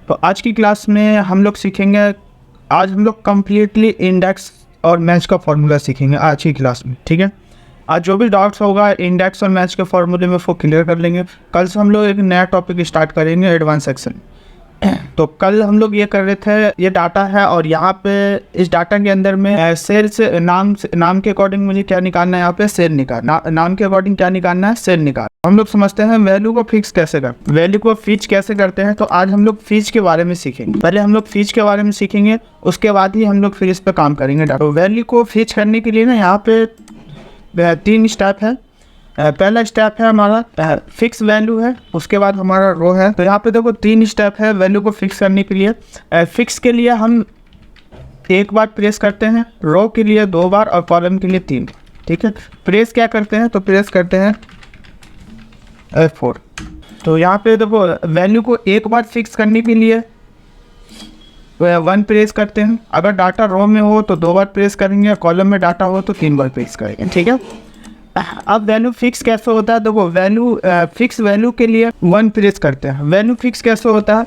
तो आज की क्लास में हम लोग सीखेंगे, आज हम लोग कम्प्लीटली इंडेक्स और मैच का फॉर्मूला सीखेंगे आज की क्लास में। ठीक है, आज जो भी डाउट्स होगा इंडेक्स और मैच के फॉर्मूले में वो क्लियर कर लेंगे। कल से हम लोग एक नया टॉपिक स्टार्ट करेंगे एडवांस सेक्शन। तो कल हम लोग ये कर रहे थे, ये डाटा है और यहाँ पे इस डाटा के अंदर में सेल से नाम के अकॉर्डिंग मुझे क्या निकालना है, यहाँ पे सेल निकालना, नाम के अकॉर्डिंग क्या निकालना है, सेल निकाल। हम लोग समझते हैं वैल्यू को फिक्स कैसे करते हैं, वैल्यू को फिक्स कैसे करते हैं। तो आज हम लोग फिक्स के बारे में सीखेंगे। पहले हम लोग फिक्स के बारे में सीखेंगे, उसके बाद ही हम लोग फिर इस पर काम करेंगे। तो वैल्यू को फिक्स करने के लिए ना यहाँ पे 3 स्टेप है। पहला स्टेप है हमारा फिक्स वैल्यू है, उसके बाद हमारा रो है। तो यहाँ पे देखो 3 स्टेप है वैल्यू को फिक्स करने के लिए। फिक्स के लिए हम 1 बार प्रेस करते हैं, रो के लिए 2 बार और कॉलम के लिए 3। ठीक है, प्रेस क्या करते हैं, तो प्रेस करते हैं F4। तो यहाँ पे देखो वैल्यू को 1 बार फिक्स करने के लिए 1 प्रेस करते हैं। अगर डाटा रो में हो तो 2 बार प्रेस करेंगे, कॉलम में डाटा हो तो 3 बार प्रेस करेंगे। ठीक है, अब वैल्यू फिक्स कैसे होता है, देखो वैल्यू फिक्स वैल्यू के लिए 1 प्रेस करते हैं। वैल्यू फिक्स कैसे होता है,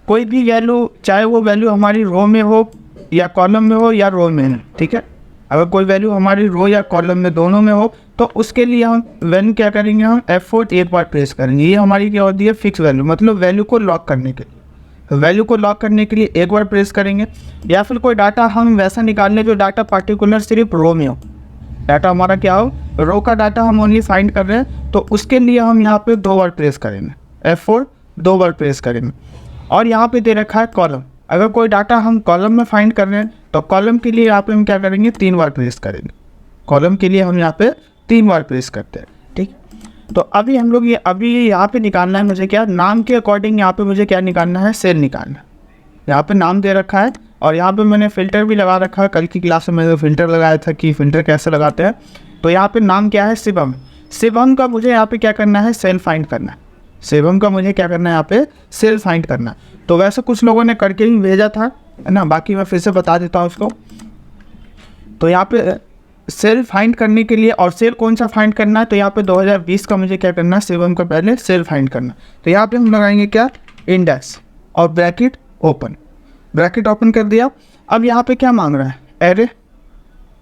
कोई भी वैल्यू, चाहे वो वैल्यू हमारी रो में हो या कॉलम में हो या रो में है। ठीक है, अगर कोई वैल्यू हमारी रो या कॉलम में दोनों में हो तो उसके लिए हम वैल्यू क्या करेंगे, हम F4 1 बार प्रेस करेंगे। ये हमारी क्या होती है, फिक्स वैल्यू, मतलब वैल्यू को लॉक करने के लिए। वैल्यू को लॉक करने के लिए 1 बार प्रेस करेंगे। या फिर कोई डाटा हम वैसा निकाल लें जो डाटा पर्टिकुलर सिर्फ रो में हो, डाटा हमारा क्या हो, रो का डाटा हम ओनली फाइंड कर रहे हैं, तो उसके लिए हम यहाँ पे 2 बार प्रेस करेंगे, F4 2 बार प्रेस करेंगे। और यहाँ पे दे रखा है कॉलम, अगर कोई डाटा हम कॉलम में फाइंड कर रहे हैं तो कॉलम के लिए यहाँ पे हम क्या करेंगे, 3 बार प्रेस करेंगे। कॉलम के लिए हम यहाँ पे 3 बार प्रेस करते हैं। ठीक, तो अभी हम लोग अभी यहाँ पे निकालना है मुझे क्या, नाम के अकॉर्डिंग यहाँ पे मुझे क्या निकालना है, सेल निकालना। यहाँ पे नाम दे रखा है और यहाँ पे मैंने फ़िल्टर भी लगा रखा है। कल की क्लास में मैंने फ़िल्टर लगाया था कि फ़िल्टर कैसे लगाते हैं। तो यहाँ पे नाम क्या है, शिवम। शिवम का मुझे यहाँ पे क्या करना है, सेल फाइंड करना है। शिवम का मुझे क्या करना है, यहाँ पे सेल फाइंड करना है। तो वैसे कुछ लोगों ने करके ही भेजा था, है ना, बाकी मैं फिर से बता देता हूँ उसको। तो यहाँ पे सेल फाइंड करने के लिए, और सेल कौन सा फाइंड करना है, तो यहाँ पे 2020 का मुझे क्या करना है, शिवम का पहले सेल फाइंड करना। तो यहाँ पे हम लगाएंगे क्या, इंडेक्स और ब्रैकेट ओपन। ब्रैकेट ओपन कर दिया। अब यहाँ पे क्या मांग रहा है, एरे।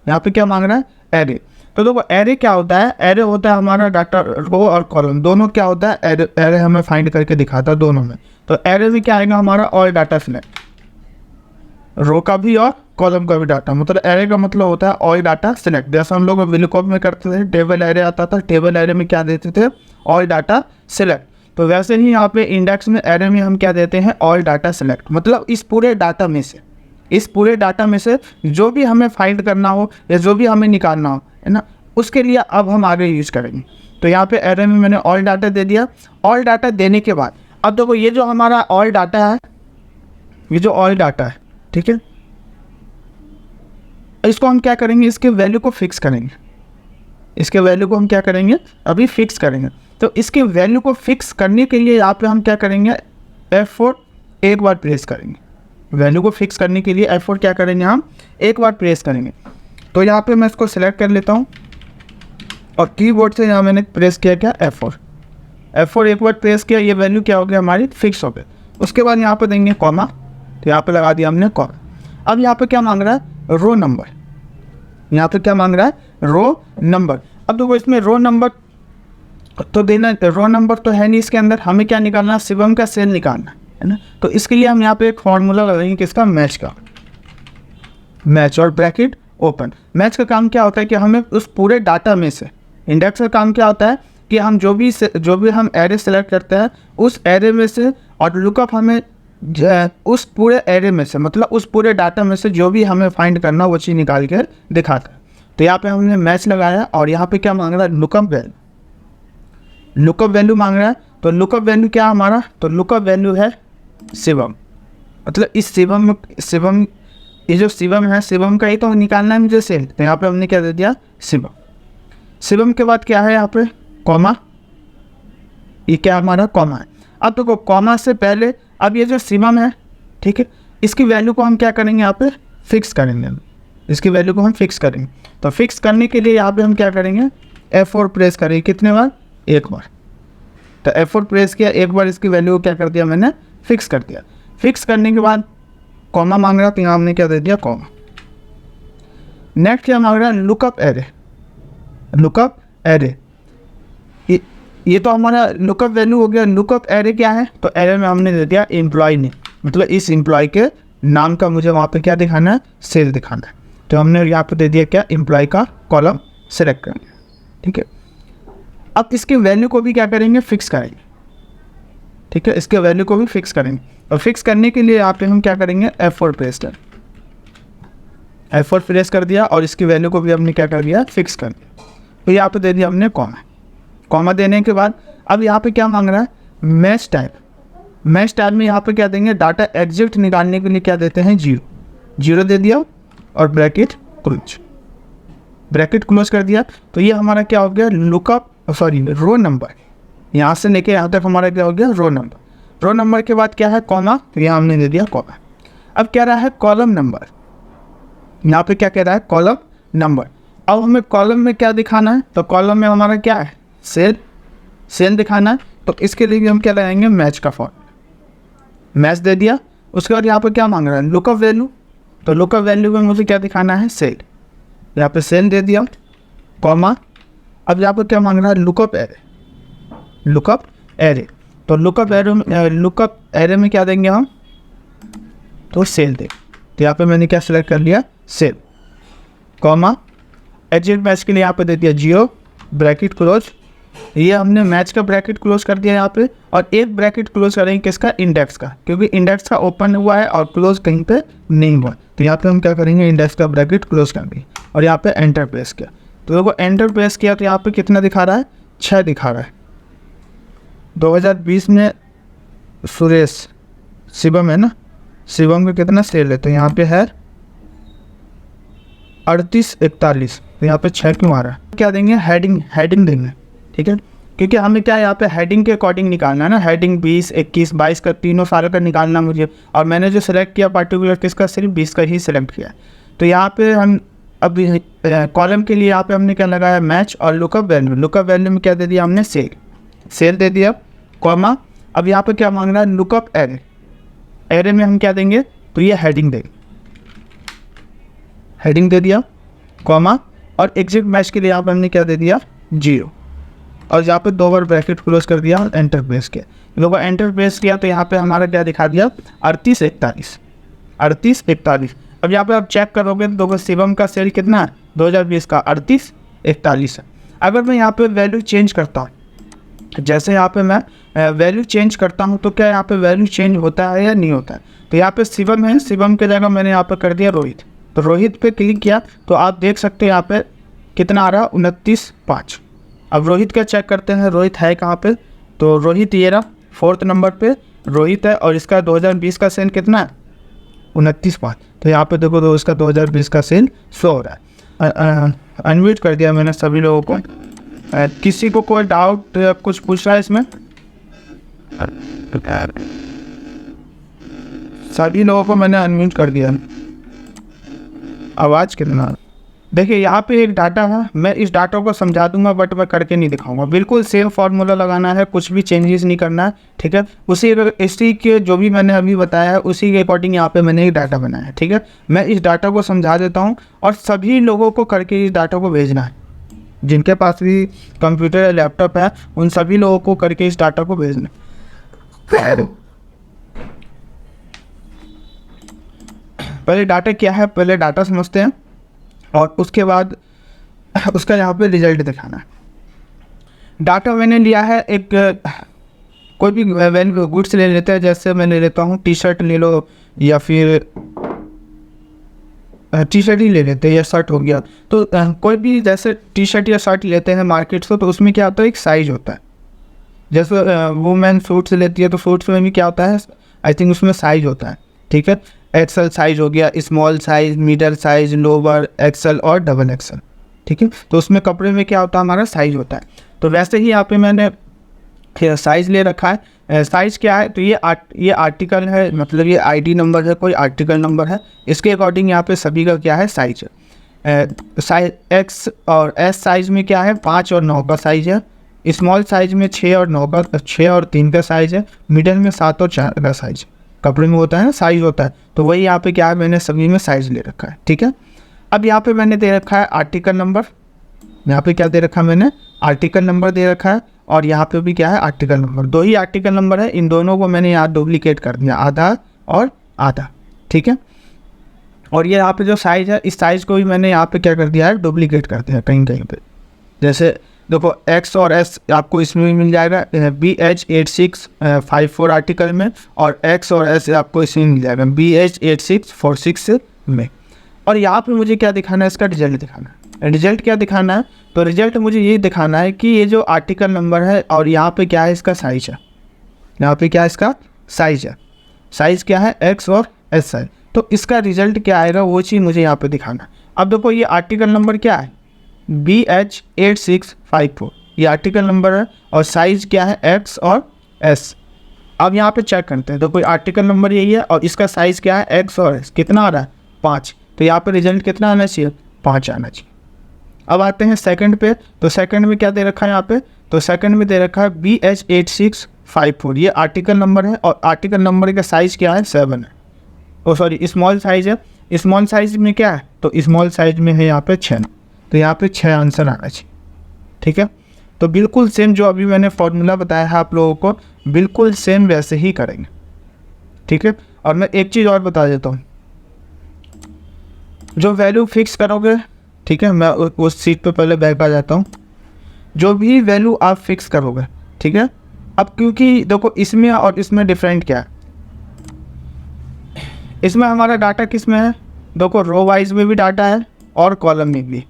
यहाँ पे क्या मांग रहा है, एरे। तो देखो एरे क्या होता है, एरे होता है हमारा डाटा रो और कॉलम दोनों क्या होता है, एरे। एरे हमें फाइंड करके दिखाता है दोनों में। तो एरे में क्या आएगा हमारा, ऑल डाटा सिलेक्ट, रो का भी और कॉलम का भी डाटा। मतलब एरे का मतलब होता है ऑल डाटा सिलेक्ट। जैसे हम लोग विलकॉप में करते थे, टेबल एरे आता था, टेबल एरे में क्या देते थे, ऑल डाटा सिलेक्ट। तो वैसे ही यहाँ पे इंडेक्स में, एरे में हम क्या देते हैं, ऑल डाटा सिलेक्ट। मतलब इस पूरे डाटा में से, इस पूरे डाटा में से जो भी हमें फाइंड करना हो या जो भी हमें निकालना हो, है ना, उसके लिए अब हम आगे यूज़ करेंगे। तो यहाँ पे एरे में मैंने ऑल डाटा दे दिया। ऑल डाटा देने के बाद अब देखो ये जो हमारा ऑल डाटा है, ये जो ऑल डाटा है, ठीक है, इसको हम क्या करेंगे, इसके वैल्यू को फिक्स करेंगे। इसके वैल्यू को हम क्या करेंगे, अभी फिक्स करेंगे। तो इसके वैल्यू को फिक्स करने के लिए यहाँ पे हम क्या करेंगे, F4 1 बार प्रेस करेंगे। वैल्यू को फिक्स करने के लिए F4 क्या करेंगे, हम 1 बार प्रेस करेंगे। तो यहाँ पे मैं इसको सिलेक्ट कर लेता हूँ और कीबोर्ड से यहाँ मैंने प्रेस किया क्या, F4 1 बार प्रेस किया। ये वैल्यू क्या हो गया, हमारी फिक्स हो गई। उसके बाद यहाँ पे देंगे कॉमा, तो यहाँ पे लगा दिया हमने कॉमा। अब यहाँ पे क्या मांग रहा है, रो नंबर। यहाँ पे क्या मांग रहा है, रो नंबर। अब देखो इसमें रो नंबर तो देना, रो नंबर तो है नहीं इसके अंदर, हमें क्या निकालना है, शिवम का सेल निकालना है ना। तो इसके लिए हम यहाँ पे एक फॉर्मूला लगाएंगे किसका, मैच का, मैच और ब्रैकेट ओपन। मैच का काम क्या होता है कि हमें उस पूरे डाटा में से, इंडेक्स का काम क्या होता है कि हम जो भी हम एरे सेलेक्ट करते हैं उस एरे में से, और लुकअप हमें उस पूरे एरे में से, मतलब उस पूरे डाटा में से जो भी हमें फाइंड करना वो चीज़ निकाल के दिखाता है। तो यहाँ पे हमने मैच लगाया और यहाँ पे क्या मांग रहा है, लुकअप वैल्यू। लुकअप वैल्यू मांग रहा है। तो लुकअप वैल्यू क्या हमारा, तो लुकअप वैल्यू है शिवम। मतलब इस शिवम ये जो शिवम है, शिवम का ही तो निकालना है मुझे सेल। तो यहाँ पे हमने क्या दे दिया, शिवम। शिवम के बाद क्या है यहाँ पे, कॉमा। ये क्या हमारा, कॉमा है। अब देखो कॉमा से पहले अब ये जो शिवम है, ठीक है, इसकी वैल्यू को हम क्या करेंगे, यहाँ पे फिक्स करेंगे। इसकी वैल्यू को हम फिक्स करेंगे। तो फिक्स करने के लिए यहाँ पे हम क्या करेंगे, F4 प्रेस करेंगे। कितने बार, 1 बार। तो F4 प्रेस किया, 1 बार इसकी वैल्यू को क्या कर दिया मैंने, फिक्स कर दिया। फिक्स करने के बाद कॉमा मांग रहा, तो यहाँ हमने क्या दे दिया, कॉमा। नेक्स्ट क्या मांग रहा है, लुकअप एरे। लुकअप एरे ये तो हमारा लुकअप वैल्यू हो गया। लुकअप एरे क्या है, तो एरे में हमने दे दिया एम्प्लॉय ने, मतलब इस एम्प्लॉय के नाम का मुझे वहाँ पे क्या दिखाना है, सेल दिखाना है। तो हमने यहाँ पे दे दिया क्या, एम्प्लॉय का कॉलम सेलेक्ट कर लिया, ठीक है। अब इसके वैल्यू को भी क्या करेंगे, फिक्स करेंगे, ठीक है। इसके वैल्यू को भी फिक्स करेंगे, और फिक्स करने के लिए यहाँ पे हम क्या करेंगे, F4 प्रेस कर, F4 प्रेस कर दिया, और इसकी वैल्यू को भी हमने क्या कर दिया, फिक्स कर दिया। तो यहाँ पे दे दिया हमने कॉमा। कॉमा देने के बाद अब यहाँ पे क्या मांग रहा है, मैच टाइप। मैच टाइप में यहाँ पे क्या देंगे, डाटा एग्जिट निकालने के लिए क्या देते हैं, 0 0 दे दिया, और ब्रैकेट क्लोज, ब्रैकेट क्लोज कर दिया। तो ये हमारा क्या हो गया, लुकअप रो नंबर। यहाँ से लेके यहाँ तक हमारा क्या हो गया, रो नंबर। रो नंबर के बाद क्या है, कॉमा, तो यहाँ हमने दे दिया कॉमा। अब कह रहा है कॉलम नंबर, यहाँ पे क्या कह रहा है, कॉलम नंबर। अब हमें कॉलम में क्या दिखाना है, तो कॉलम में हमारा क्या है, सेल दिखाना है। तो इसके लिए भी हम क्या लगाएंगे, मैच का फॉर्म, मैच दे दिया। उसके बाद यहाँ पे क्या मांग रहा है, लुकअप वैल्यू। तो लुकअप वैल्यू में मुझे क्या दिखाना है, सेल, यहाँ पे सेल दे दिया, कॉमा। अब यहाँ पे क्या मांग रहा है, लुकअप एरे, लुकअप एरे। तो लुकअप एरे में क्या देंगे हम, तो सेल दे। तो यहाँ पे मैंने क्या सिलेक्ट कर लिया, सेल, कॉमा। एग्जिट मैच के लिए यहाँ पे दे दिया 0, ब्रैकेट क्लोज। ये हमने मैच का ब्रैकेट क्लोज कर दिया यहाँ पे, और एक ब्रैकेट क्लोज करेंगे किसका, इंडेक्स का, क्योंकि इंडेक्स का ओपन हुआ है और क्लोज कहीं पे नहीं हुआ। तो यहाँ पे हम क्या करेंगे, इंडेक्स का ब्रैकेट क्लोज कर देंगे, और यहाँ पे एंटर प्रेस किया। तो देखो एंटर प्रेस किया, तो यहाँ पे कितना दिखा रहा है, 6 दिखा रहा है। 2020 में सुरेश शिवम है ना, शिवम का कितना सेल है, तो यहाँ पे है 3841। तो यहाँ पे 6 क्यों आ रहा है, क्या देंगे, हेडिंग देंगे, ठीक है। क्योंकि हमें क्या है, यहाँ पे हेडिंग के अकॉर्डिंग निकालना है ना, हेडिंग 20, 21, 22 का तीनों सारे का निकालना मुझे। और मैंने जो सिलेक्ट किया पर्टिकुलर किसका, सिर्फ 20 का ही सिलेक्ट किया। तो यहाँ पे हम अब कॉलम के लिए यहाँ पे हमने क्या लगाया, मैच और लुकअप वैल्यू। लुकअप वैल्यू में क्या दे दिया हमने, सेल दे दिया, कॉमा। अब यहाँ पे क्या मांग रहा है, लुकअप एरे। एरे में हम क्या देंगे, तो ये हेडिंग देंगे, हेडिंग दे दिया, कॉमा। और एग्जिट मैच के लिए यहाँ पे हमने क्या दे दिया, 0, और यहाँ पे 2 बार ब्रैकेट क्लोज कर दिया, एंटर प्रेस किया। 2 बार एंटर प्रेस किया, तो यहाँ पे हमारा क्या दिखा दिया, 3841। अब यहाँ पे आप चेक करोगे तो शिवम का सेल कितना है, 2020 का 3841 है। अगर मैं यहाँ पे वैल्यू चेंज करता हूँ, जैसे यहाँ पे मैं वैल्यू चेंज करता हूँ, तो क्या यहाँ पे वैल्यू चेंज होता है या नहीं होता है। तो यहाँ पे शिवम है, शिवम की जगह मैंने यहाँ पे कर दिया रोहित। तो रोहित पे क्लिक किया, तो आप देख सकते हैं यहाँ पे कितना आ रहा है, 29.5। अब रोहित का चेक करते हैं, रोहित है कहाँ पे, तो रोहित ये रहा 4th नंबर पे रोहित है, और इसका 2020 का सेल कितना है, 29.5। तो यहाँ पे देखो, तो इसका 2020 का सेल शो हो रहा है। अनम्यूट कर दिया मैंने सभी लोगों को। किसी को कोई डाउट कुछ पूछ रहा है इसमें, सभी लोगों को मैंने अनम्यूट कर दिया। आवाज़ कितना, देखिए यहाँ पे एक डाटा है, मैं इस डाटा को समझा दूंगा, बट मैं करके नहीं दिखाऊंगा। बिल्कुल सेम फार्मूला लगाना है, कुछ भी चेंजेस नहीं करना है, ठीक है। इसी के जो भी मैंने अभी बताया है, उसी के अकॉर्डिंग यहाँ पे मैंने एक डाटा बनाया है, ठीक है। मैं इस डाटा को समझा देता हूँ, और सभी लोगों को करके इस डाटा को भेजना है। जिनके पास भी कंप्यूटर या लैपटॉप है, उन सभी लोगों को करके इस डाटा को भेजना है। पहले डाटा क्या है, पहले डाटा समझते हैं, और उसके बाद उसका यहाँ पे रिजल्ट दिखाना है। डाटा मैंने लिया है, एक कोई भी वैल्यू गुड्स ले लेते हैं। जैसे मैं ले लेता हूँ टी शर्ट ले लो, या फिर टी शर्ट ही ले लेते हैं, या शर्ट हो गया। तो कोई भी जैसे टी शर्ट या शर्ट लेते हैं मार्केट से, तो उसमें क्या होता है, एक साइज़ होता है। जैसे वुमेन सूट्स लेती है, तो सूट्स में भी क्या होता है, आई थिंक उसमें साइज़ होता है, ठीक है। एक्सेल साइज़ हो गया, small size, middle size, lower excel और डबल एक्सेल, ठीक है। तो उसमें कपड़े में क्या होता है, हमारा साइज़ होता है। तो वैसे ही यहाँ पे मैंने साइज़ ले रखा है। साइज़ क्या है, तो ये आर्टिकल है, मतलब ये आईडी नंबर है, कोई आर्टिकल नंबर है। इसके अकॉर्डिंग यहाँ पे सभी का क्या है, साइज है। साइज एक्स और एस साइज़ में क्या है, 5 और 9 का साइज़ है। स्मॉल साइज़ में 6 और 9 का, 6 और 3 का साइज़ है। मिडल में 7 और 4 का साइज़ है, कपड़े में होता है ना साइज़ होता है, तो वही यहाँ पे क्या है मैंने सभी में साइज़ ले रखा है, ठीक है। अब यहाँ पे मैंने दे रखा है आर्टिकल नंबर, यहाँ पे क्या दे रखा है मैंने आर्टिकल नंबर दे रखा है, और यहाँ पे भी क्या है आर्टिकल नंबर, दो ही आर्टिकल नंबर है, इन दोनों को मैंने यहाँ डुप्लीकेट कर दिया, आधा और आधा, ठीक है। और ये यहाँ पे जो साइज़ है इस साइज़ को भी मैंने यहाँ पे क्या कर दिया है डुप्लीकेट कर दिया कहीं कहीं पे। जैसे देखो एक्स और एस आपको इसमें भी मिल जाएगा BH8654 आर्टिकल में, और एक्स और एस आपको इसमें मिल जाएगा BH8646 में। और यहाँ पे मुझे क्या दिखाना है, इसका रिजल्ट दिखाना है। रिजल्ट क्या दिखाना है, तो रिजल्ट मुझे ये दिखाना है कि ये जो आर्टिकल नंबर है और यहाँ पे क्या है इसका साइज़ है, यहाँ पे क्या है इसका साइज़ है, साइज़ क्या है एक्स और एस साइज, तो इसका रिजल्ट क्या आएगा वो चीज़ मुझे यहाँ पे दिखाना है। अब देखो ये आर्टिकल नंबर क्या है BH8654, ये आर्टिकल नंबर है और साइज़ क्या है एक्स और एस। अब यहाँ पे चेक करते हैं, देखो आर्टिकल नंबर यही है और इसका साइज़ क्या है एक्स और एस, कितना आ रहा है 5, तो यहाँ पे रिजल्ट कितना आना चाहिए 5 आना चाहिए। अब आते हैं सेकंड पे, तो सेकंड में क्या दे रखा है यहाँ पे, तो सेकंड में दे रखा है BH8654, ये आर्टिकल नंबर है और आर्टिकल नंबर का साइज़ क्या है 7 है, ओ सॉरी स्मॉल साइज़ है। स्मॉल साइज़ में क्या है, तो स्मॉल साइज़ में है यहाँ पे 6, तो यहाँ पे 6 आंसर आना चाहिए, ठीक है। तो बिल्कुल सेम जो अभी मैंने फॉर्मूला बताया है आप लोगों को, बिल्कुल सेम वैसे ही करेंगे, ठीक है। और मैं एक चीज़ और बता देता हूँ, जो वैल्यू फिक्स करोगे, ठीक है, मैं उस सीट पे पहले बैक आ जाता हूँ। जो भी वैल्यू आप फिक्स करोगे, ठीक है, अब क्योंकि देखो इसमें और इसमें डिफरेंट क्या है, इसमें हमारा डाटा किस में है, देखो रो वाइज में भी डाटा है और कॉलम में भी,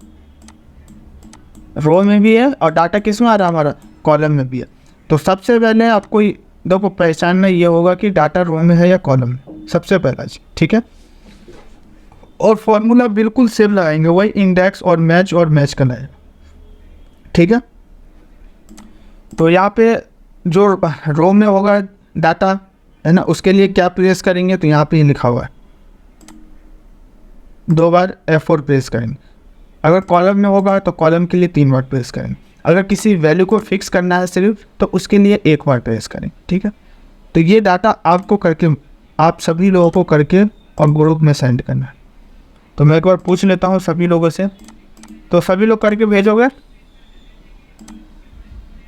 रो में भी है और डाटा किस में आ रहा है हमारा कॉलम में भी है। तो सबसे पहले आपको देखो पहचानना ये होगा कि डाटा रो में है या कॉलम में, सबसे पहला चीज, ठीक है। और फॉर्मूला बिल्कुल सेम लगाएंगे, वही इंडेक्स और मैच करना है, ठीक है। तो यहाँ पे जो रो में होगा डाटा है ना, उसके लिए क्या प्रेस करेंगे, तो यहाँ पे लिखा हुआ है 2 बार F4 प्रेस करेंगे। अगर कॉलम में होगा तो कॉलम के लिए 3 बार प्रेस करेंगे। अगर किसी वैल्यू को फिक्स करना है सिर्फ, तो उसके लिए 1 बार प्रेस करें, ठीक है। तो ये डाटा आपको करके, आप सभी लोगों को करके और ग्रुप में सेंड करना है। तो मैं एक बार पूछ लेता हूँ सभी लोगों से, तो सभी लोग करके भेजोगे?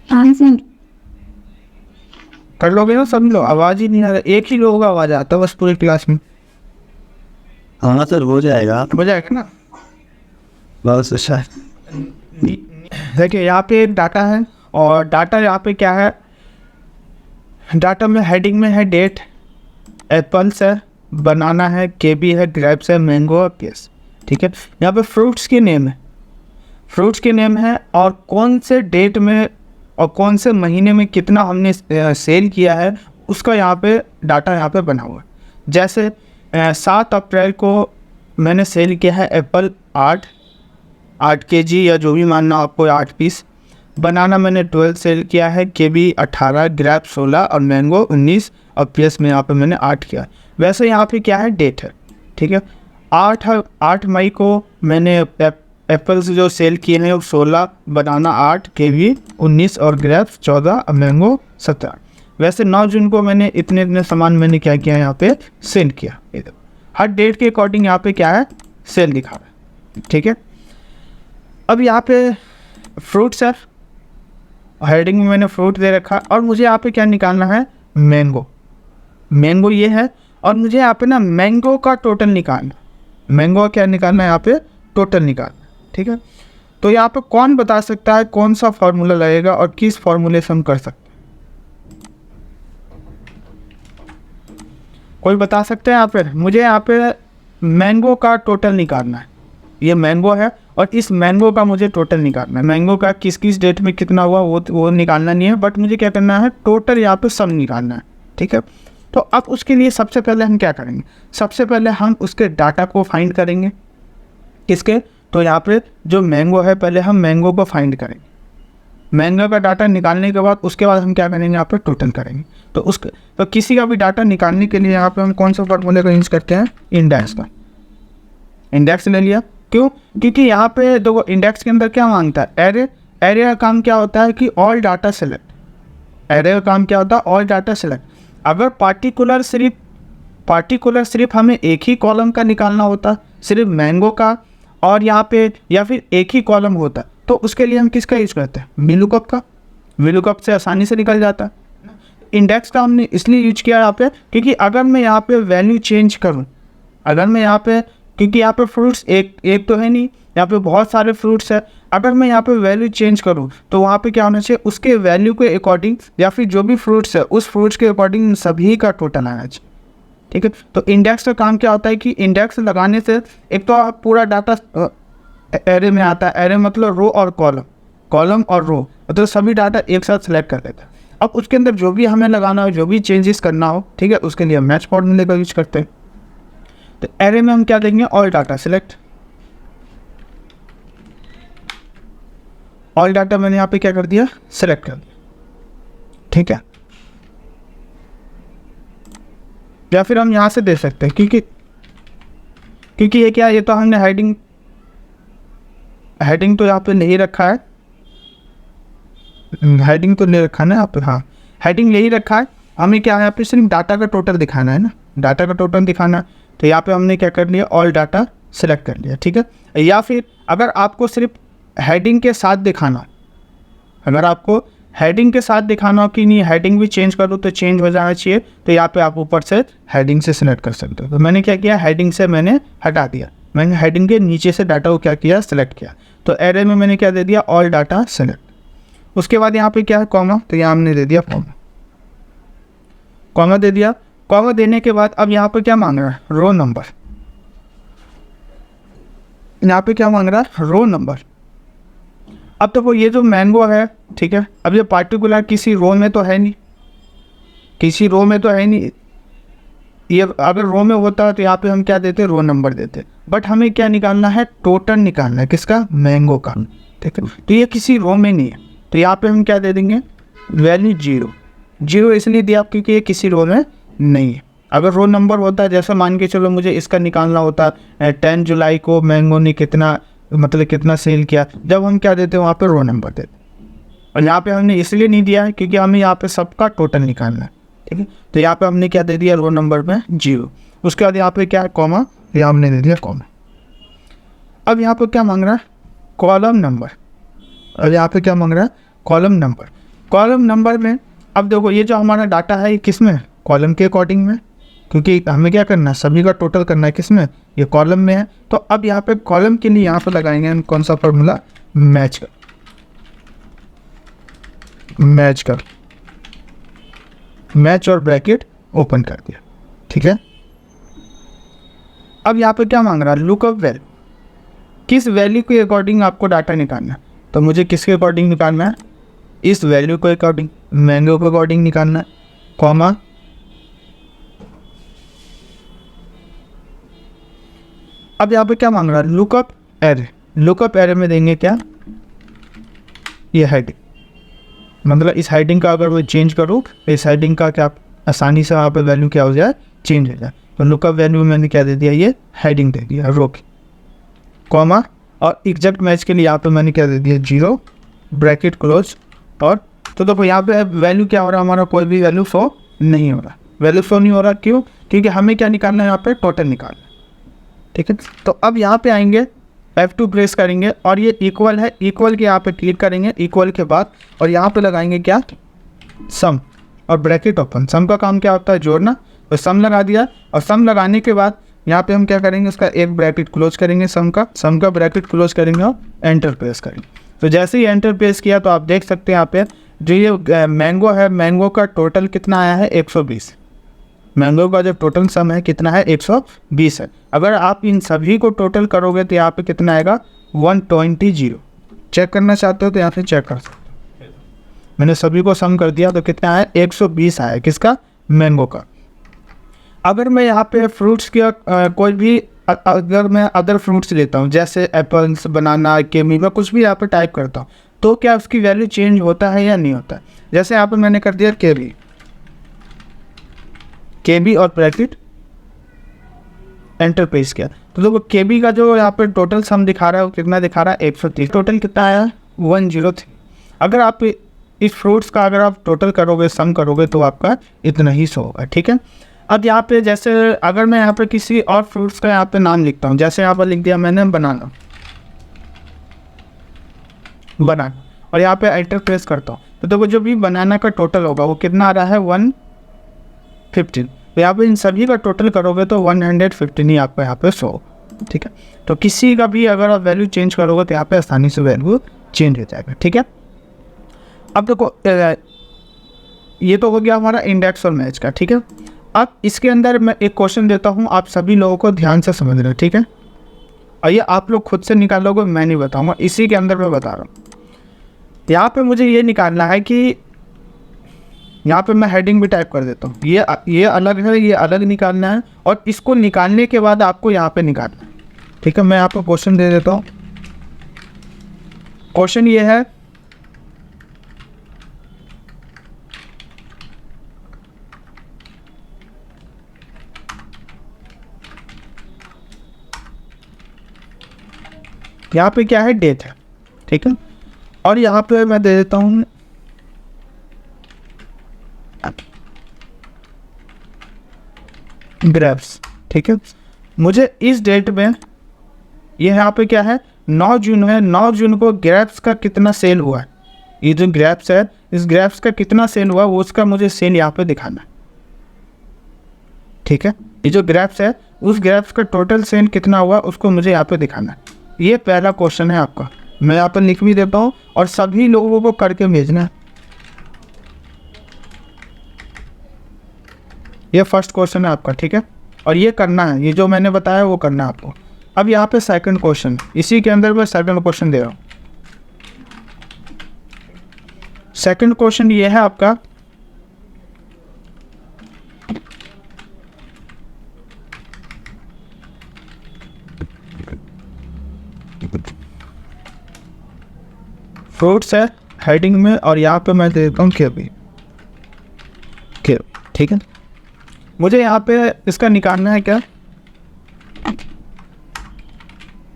हाँ सर। कर लोगे ना सभी लोग? आवाज़ ही नहीं आ रहा, एक ही लोगों का आवाज़ आता है बस पूरी क्लास में। हाँ सर हो जाएगा ना, बहुत अच्छा है। देखिए यहाँ पे डाटा है और डाटा यहाँ पे क्या है, डाटा में हेडिंग में है डेट, एप्पल्स है, बनाना है, केबी है, ग्रेप्स है, मैंगो और पेस, ठीक है। यहाँ पे फ्रूट्स के नेम है, फ्रूट्स के नेम है और कौन से डेट में और कौन से महीने में कितना हमने सेल किया है उसका यहाँ पे डाटा यहाँ पे बना हुआ है। जैसे 7 अप्रैल को मैंने सेल किया है एप्पल 8 kg या जो भी मानना आपको 8 पीस, बनाना मैंने 12 सेल किया है, केबी 18, ग्रेप 16 और मैंगो 19 और पेस में यहाँ पे मैंने 8 किया है। वैसे यहाँ पे क्या है डेट है, ठीक है। 8 मई को मैंने एप्पल्स जो सेल किए हैं वो 16, बनाना 8, केवी 19 और ग्रेप्स 14 और मैंगो 17। वैसे 9 जून को मैंने इतने सामान मैंने क्या किया यहाँ पे सेल किया। हर डेट के अकॉर्डिंग यहाँ पे क्या है सेल दिखा रहा है, ठीक है। अब यहाँ पे फ्रूट्स है, हेडिंग में मैंने फ्रूट दे रखा और मुझे यहाँ पे क्या निकालना है मैंगो, मैंगो ये है और मुझे यहाँ पे ना मैंगो का टोटल निकालना, मैंगो क्या निकालना है यहाँ पे टोटल निकालना, ठीक है। तो यहाँ पे कौन बता सकता है कौन सा फॉर्मूला लगेगा और किस फॉर्मूले से हम कर सकते हैं? कोई बता सकते हैं यहाँ पे? मुझे यहाँ पे मैंगो का टोटल निकालना है, ये मैंगो है और इस मैंगो का मुझे टोटल निकालना है। मैंगो का किस किस डेट में कितना हुआ वो निकालना नहीं है, बट मुझे क्या करना है टोटल यहाँ पे सम निकालना है, ठीक है। तो अब उसके लिए सबसे पहले हम क्या करेंगे, सबसे पहले हम उसके डाटा को फाइंड करेंगे। किसके? तो यहाँ पे जो मैंगो है पहले हम मैंगो को फाइंड करेंगे, मैंगो का डाटा निकालने के बाद उसके बाद हम क्या करेंगे यहाँ पे टोटल करेंगे। तो किसी का भी डाटा निकालने के लिए यहाँ पे हम कौन सा फॉर्मूले का यूज़ करते हैं इंडेक्स का। इंडेक्स ले लिया, क्यों? क्योंकि यहाँ पे देखो इंडेक्स के अंदर क्या मांगता है एरे, एरे का काम क्या होता है कि ऑल डाटा सेलेक्ट, एरे का काम क्या होता है ऑल डाटा सेलेक्ट। अगर पार्टिकुलर सिर्फ पार्टिकुलर सिर्फ हमें एक ही कॉलम का निकालना होता, सिर्फ मैंगो का, और यहाँ पे या फिर एक ही कॉलम होता, तो उसके लिए हम किसका यूज़ करते हैं, वीलुकअप का। वीलुकअप से आसानी से निकल जाता है। इंडेक्स का हमने इसलिए यूज किया यहाँ पे क्योंकि अगर मैं यहाँ पे वैल्यू चेंज करूँ, अगर मैं यहाँ पे, क्योंकि यहाँ पे फ्रूट्स एक तो है नहीं, यहाँ पे बहुत सारे फ्रूट्स है, अगर मैं यहाँ पे वैल्यू चेंज करूँ तो वहाँ पे क्या होना चाहिए, उसके वैल्यू के अकॉर्डिंग या फिर जो भी फ्रूट्स है उस फ्रूट्स के अकॉर्डिंग सभी का टोटल आना चाहिए। ठीक है, तो इंडेक्स का काम क्या होता है कि इंडेक्स लगाने से एक तो आप पूरा डाटा एरे में आता है, एरे मतलब रो और कॉलम, कॉलम और रो मतलब सभी डाटा एक साथ सेलेक्ट कर देता है। अब उसके अंदर जो भी हमें लगाना हो, जो भी चेंजेस करना हो, ठीक है, उसके लिए मैच फॉर्मूले का यूज करते हैं। तो एरे में हम क्या देंगे, all data select. All data मैंने यहाँ पे क्या कर दिया, सिलेक्ट कर दिया। ठीक है, या फिर हम यहाँ से दे सकते हैं क्योंकि ये क्या है, ये तो हमने हेडिंग तो यहाँ पे नहीं रखा है, हेडिंग तो ले रखा है ना यहाँ पे, हाँ हेडिंग यही रखा है। हमें क्या है यहाँ पे सिर्फ डाटा का टोटल दिखाना है ना, डाटा का टोटल दिखाना है, तो यहाँ पे हमने क्या कर लिया, ऑल डाटा सेलेक्ट कर लिया। ठीक है, या फिर अगर आपको सिर्फ हेडिंग के साथ दिखाना, अगर आपको हेडिंग के साथ दिखाना हो कि नहीं हेडिंग भी चेंज करो तो चेंज हो जाना चाहिए, तो यहाँ पे आप ऊपर से हेडिंग से सिलेक्ट कर सकते हो। तो मैंने क्या किया, हेडिंग से मैंने हटा दिया, मैंने हेडिंग के नीचे से डाटा को क्या किया, सिलेक्ट किया। तो एरे में मैंने क्या दे दिया, ऑल डाटा सेलेक्ट। उसके बाद यहाँ पे क्या है, कॉमा, तो यहाँ हमने दे दिया कॉमा, कॉमा दे दिया। कॉमा देने के बाद अब यहाँ पे क्या मांग रहा है, रो नंबर। यहाँ पे क्या मांग रहा है, रो नंबर। अब तो वो ये जो मैंगो है, ठीक है, अब ये पार्टिकुलर किसी रो में तो है नहीं, किसी रो में तो है नहीं, ये अगर रो में होता है तो यहाँ पे हम क्या देते, रो नंबर देते, बट हमें क्या निकालना है, टोटल निकालना है, किसका, मैंगो का। ठीक है, तो ये किसी रो में नहीं है, तो यहाँ पे हम क्या दे देंगे, वैल्यू 0 इसलिए दिया क्योंकि ये किसी रो में नहीं है। अगर रो नंबर होता है, जैसे मान के चलो मुझे इसका निकालना होता 10 जुलाई को मैंगो ने कितना, मतलब कितना सेल किया, जब हम क्या देते हैं वहाँ पे रो नंबर देते, और यहाँ पे हमने इसलिए नहीं दिया है क्योंकि हमें यहाँ पे सबका टोटल निकालना है। ठीक है, तो यहाँ पे हमने क्या दे दिया, रो नंबर में 0। उसके बाद यहाँ पे क्या है, कॉमा, यहाँ हमने दे दिया कॉमा। अब यहाँ पे क्या मांग रहा है, कॉलम नंबर। अब यहाँ पे क्या मांग रहा है, कॉलम नंबर। कॉलम नंबर में अब देखो ये जो हमारा डाटा है ये किस में, कॉलम के अकॉर्डिंग में, क्योंकि हमें क्या करना है, सभी का टोटल करना है, किस में, ये कॉलम में है। तो अब यहाँ पे कॉलम के लिए यहाँ पे लगाएंगे हम कौन सा फॉर्मूला, मैच कर, मैच और ब्रैकेट ओपन कर दिया। ठीक है, अब यहाँ पे क्या मांग रहा है, लुकअप वैल्यू, किस वैल्यू के अकॉर्डिंग आपको डाटा निकालना है, तो मुझे किसके अकॉर्डिंग निकालना है, इस वैल्यू के अकॉर्डिंग, मैंगो के अकॉर्डिंग निकालना है, कॉमा। अब यहाँ पे क्या मांग रहा है, लुकअप एरे। लुकअप एरे में देंगे क्या, ये हेडिंग, मतलब इस हेडिंग का अगर मैं चेंज करूँ तो इस हेडिंग का क्या आसानी से वहाँ पे वैल्यू क्या हो जाए, चेंज हो जाए। तो लुकअप वैल्यू मैंने क्या दे दिया, ये हेडिंग दे दिया, रो की, कॉमा, और एग्जैक्ट मैच के लिए यहाँ पे मैंने क्या दे दिया, 0, ब्रैकेट क्लोज। और तो देखो यहाँ पे वैल्यू क्या हो रहा है, हमारा कोई भी वैल्यू शो नहीं हो रहा, वैल्यू शो नहीं हो रहा, क्यों, क्योंकि हमें क्या निकालना है, यहाँ पे टोटल निकालना है। ठीक है, तो अब यहाँ पे आएंगे, F2 प्रेस करेंगे और ये इक्वल है, इक्वल के यहाँ पे क्लिक करेंगे, इक्वल के बाद और यहाँ पे लगाएंगे क्या, सम, और ब्रैकेट ओपन। सम का काम क्या होता है, जोड़ना, तो सम लगा दिया, और सम लगाने के बाद यहाँ पे हम क्या करेंगे, उसका एक ब्रैकेट क्लोज करेंगे, सम का ब्रैकेट क्लोज करेंगे और एंटर प्रेस करेंगे। तो जैसे ही एंटर प्रेस किया तो आप देख सकते हैं यहाँ पे जो ये मैंगो है, मैंगो का टोटल कितना आया है, 120। मैंगो का जो टोटल सम है कितना है, 120 है। अगर आप इन सभी को टोटल करोगे तो यहाँ पे कितना आएगा, 120। चेक करना चाहते हो तो यहाँ से चेक कर सकते हो, मैंने सभी को सम कर दिया तो कितना आया, 120 आया, किसका, मैंगो का। अगर मैं यहाँ पे फ्रूट्स का कोई भी, अगर मैं अदर फ्रूट्स लेता हूँ जैसे एप्पल्स, बनाना, केमी, मैं कुछ भी यहाँ पे टाइप करता हूँ तो क्या उसकी वैल्यू चेंज होता है या नहीं होता है। जैसे यहाँ पे मैंने कर दिया केबी और ब्रैकेट एंटर पेज किया, तो देखो केबी का जो यहाँ पे टोटल सम दिखा रहा है वो कितना दिखा रहा है, 130। टोटल कितना आया, 103। अगर आप इस फ्रूट्स का अगर आप टोटल करोगे, सम करोगे तो आपका इतना ही शो होगा। ठीक है, अब यहाँ पे जैसे अगर मैं यहाँ पे किसी और फ्रूट्स का यहाँ पे नाम लिखता हूँ, जैसे यहाँ पर लिख दिया मैंने बनाना, और यहाँ पे एंटर प्रेस करता हूँ, तो देखो जो भी बनाना का टोटल होगा वो कितना आ रहा है 115। तो यहाँ पे इन सभी का टोटल करोगे तो 115 ही आपको यहाँ पे शो होगा, ठीक है। तो किसी का भी अगर आप वैल्यू चेंज करोगे तो यहाँ पे आसानी से वैल्यू चेंज हो जाएगा, ठीक है। अब देखो ये तो हो गया हमारा इंडेक्स और मैच का, ठीक है। अब इसके अंदर मैं एक क्वेश्चन देता हूँ, आप सभी लोगों को ध्यान से समझ रहे हो, ठीक है। और ये आप लोग खुद से निकालोगे, मैं नहीं बताऊँगा, इसी के अंदर मैं बता रहा हूँ। यहाँ पे मुझे ये निकालना है कि यहाँ पे मैं हेडिंग भी टाइप कर देता हूँ, ये अलग है, ये अलग निकालना है, और इसको निकालने के बाद आपको यहाँ पे निकालना है, ठीक है। मैं यहाँ पे क्वेश्चन दे देता हूँ। क्वेश्चन ये है, यहाँ पे क्या है, डेट है, ठीक है। और यहाँ पे मैं दे देता हूँ ग्रेप्स, ठीक है। मुझे इस डेट में ये यहाँ पे क्या है, 9 जून है, 9 जून को ग्रेप्स का कितना सेल हुआ है, ये जो ग्रेप्स है इस ग्रेप्स का कितना सेल हुआ वो उसका मुझे सेल यहाँ पे दिखाना है, ठीक है। ये जो ग्रेप्स है उस ग्रेप्स का टोटल सेल कितना हुआ उसको मुझे यहाँ पे दिखाना है। ये पहला क्वेश्चन है आपका, मैं यहाँ पर लिख भी देता हूँ और सभी लोगों को करके भेजना है। ये फर्स्ट क्वेश्चन है आपका, ठीक है। और ये करना है, ये जो मैंने बताया वो करना है आपको। अब यहाँ पे सेकंड क्वेश्चन, इसी के अंदर मैं सेकंड क्वेश्चन दे रहा हूँ। सेकंड क्वेश्चन ये है आपका, फ्रूट्स है हेडिंग में, और यहाँ पे मैं दे देता हूँ कीवी, ठीक है। मुझे यहाँ पे इसका निकालना है क्या,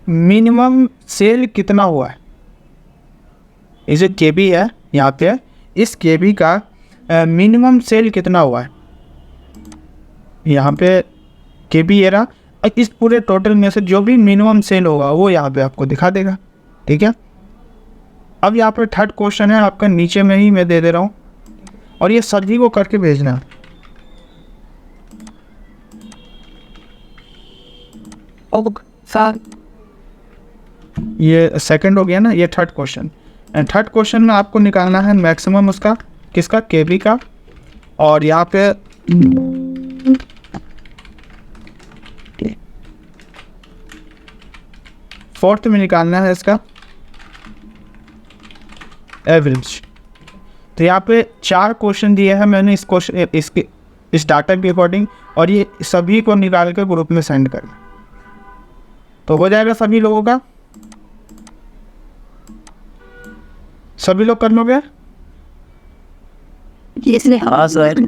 मिनिमम सेल कितना हुआ है। ये जो केबी है यहाँ पे, इस केबी का मिनिमम सेल कितना हुआ है, यहाँ पे केबी ये रहा, इस पूरे टोटल में से जो भी मिनिमम सेल होगा वो यहाँ पे आपको दिखा देगा, ठीक है। अब यहाँ पे थर्ड क्वेश्चन है आपका, नीचे में ही मैं दे दे रहा हूँ, और ये सभी को करके भेजना है। ये सेकंड हो गया ना, ये third question. And third question में आपको निकालना है मैक्सिमम उसका, किसका, केबी का। और यहाँ पे फोर्थ में निकालना है इसका एवरेज। तो यहाँ पे 4 क्वेश्चन दिए हैं मैंने इस क्वेश्चन इस डाटा के अकॉर्डिंग, और ये सभी को निकाल कर ग्रुप में सेंड करना, तो हो जाएगा सभी लोगों का। सभी लोग कर लोगे? हाँ सर।